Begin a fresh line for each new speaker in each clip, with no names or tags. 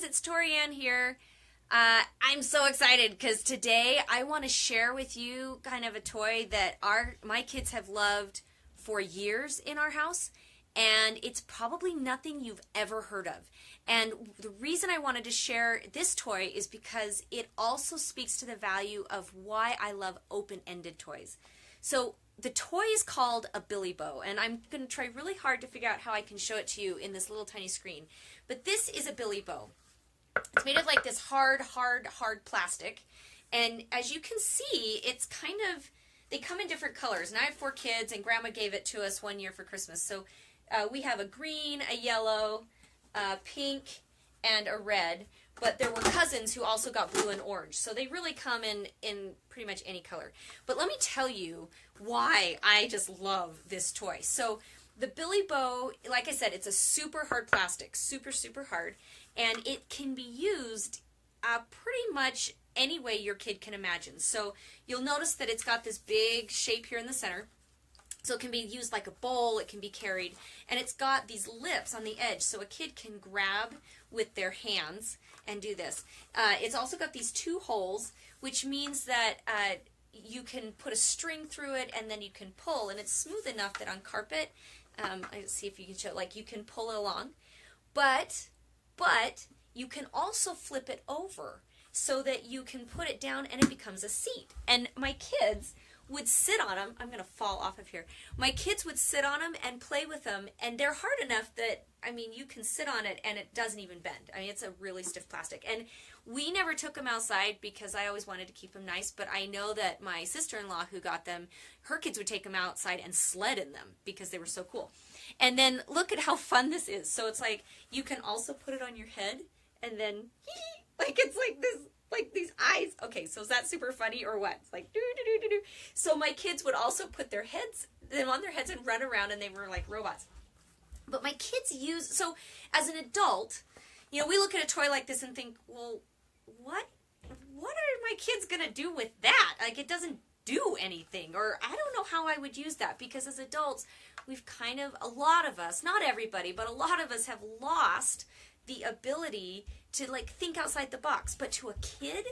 it's Torianne here. I'm so excited because today I want to share with you kind of a toy that my kids have loved for years in our house, and it's probably nothing you've ever heard of. And the reason I wanted to share this toy is because it also speaks to the value of why I love open-ended toys. So the toy is called a Bilibos, and I'm going to try really hard to figure out how I can show it to you in this little tiny screen. But this is a Bilibos. It's made of like this hard plastic, and as you can see, it's kind of, they come in different colors. And I have 4 kids, and Grandma gave it to us one year for Christmas. So we have a green, a yellow, a pink, and a red. But there were cousins who also got blue and orange. So they really come in pretty much any color. But let me tell you why I just love this toy. So the Bilibos, like I said, it's a super hard plastic, super hard. And it can be used pretty much any way your kid can imagine. So you'll notice that it's got this big shape here in the center. So it can be used like a bowl, it can be carried, and it's got these lips on the edge so a kid can grab with their hands and do this. It's also got these 2 holes, which means that you can put a string through it and then you can pull, and it's smooth enough that on carpet, let's see if you can show, like you can pull it along, but you can also flip it over so that you can put it down and it becomes a seat. And my kids would sit on them. I'm going to fall off of here. My kids would sit on them and play with them, and they're hard enough that, I mean, you can sit on it and it doesn't even bend. I mean, it's a really stiff plastic. And we never took them outside because I always wanted to keep them nice, but I know that my sister-in-law who got them, her kids would take them outside and sled in them because they were so cool. And then look at how fun this is. So it's like, you can also put it on your head, and then, like it's like this, like these eyes. Okay, so is that super funny or what? It's like, do. So my kids would also put them on their heads and run around, and they were like robots. But my kids so as an adult, you know, we look at a toy like this and think, well, what are my kids going to do with that? Like, it doesn't do anything, or I don't know how I would use that, because as adults, we've kind of, a lot of us, not everybody, but a lot of us have lost the ability to like think outside the box. But to a kid,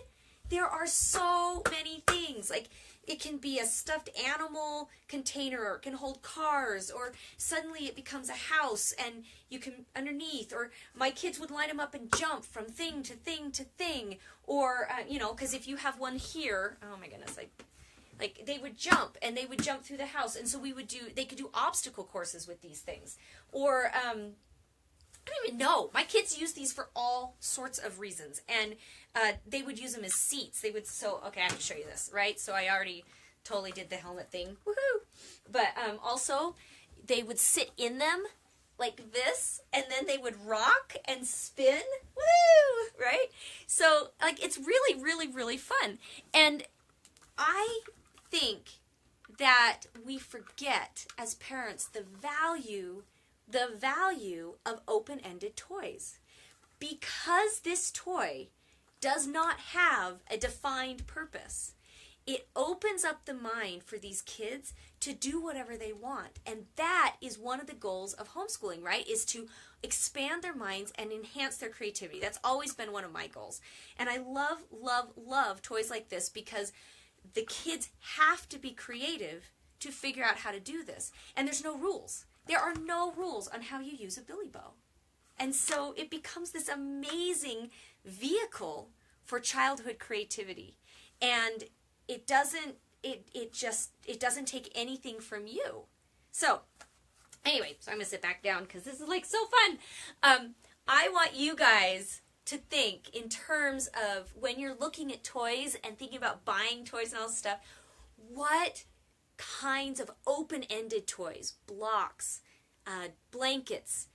there are so many things. Like, it can be a stuffed animal container, or it can hold cars, or suddenly it becomes a house and you can underneath, or my kids would line them up and jump from thing to thing to thing, or you know, because if you have one here, oh my goodness, like they would jump, and they would jump through the house, and so they could do obstacle courses with these things, or I don't even know. My kids use these for all sorts of reasons, and they would use them as seats. They would, okay, I have to show you this, right? So I already totally did the helmet thing, woohoo! But also, they would sit in them like this, and then they would rock and spin, woo! Right? So, like, it's really fun. And I think that we forget as parents the value of open-ended toys, because this toy does not have a defined purpose. It opens up the mind for these kids to do whatever they want, and that is one of the goals of homeschooling, right? Is to expand their minds and enhance their creativity. That's always been one of my goals, and I love toys like this, because the kids have to be creative to figure out how to do this, and there's no rules. There are no rules on how you use a Bilibos. And so it becomes this amazing vehicle for childhood creativity. And it doesn't take anything from you. So anyway, so I'm going to sit back down because this is like so fun. I want you guys to think in terms of, when you're looking at toys and thinking about buying toys and all this stuff, what kinds of open-ended toys, blocks, blankets,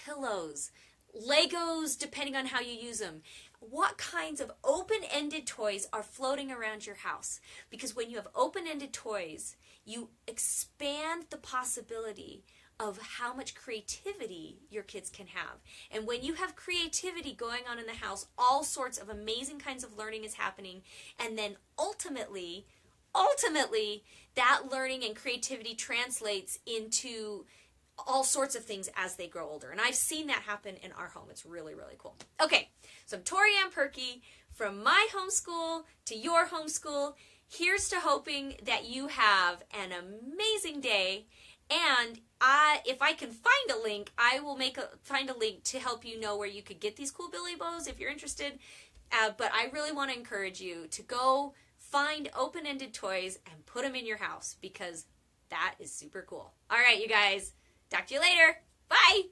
pillows, Legos, depending on how you use them. What kinds of open-ended toys are floating around your house? Because when you have open-ended toys, you expand the possibility of how much creativity your kids can have. And when you have creativity going on in the house, all sorts of amazing kinds of learning is happening. And then ultimately, that learning and creativity translates into all sorts of things as they grow older. And I've seen that happen in our home. It's really, really cool. Okay, so I'm Tori Ann Perky. From my homeschool to your homeschool, here's to hoping that you have an amazing day. And if I can find a link, I will find a link to help you know where you could get these cool Bilibos if you're interested. But I really want to encourage you to go find open-ended toys and put them in your house, because that is super cool. All right, you guys. Talk to you later. Bye.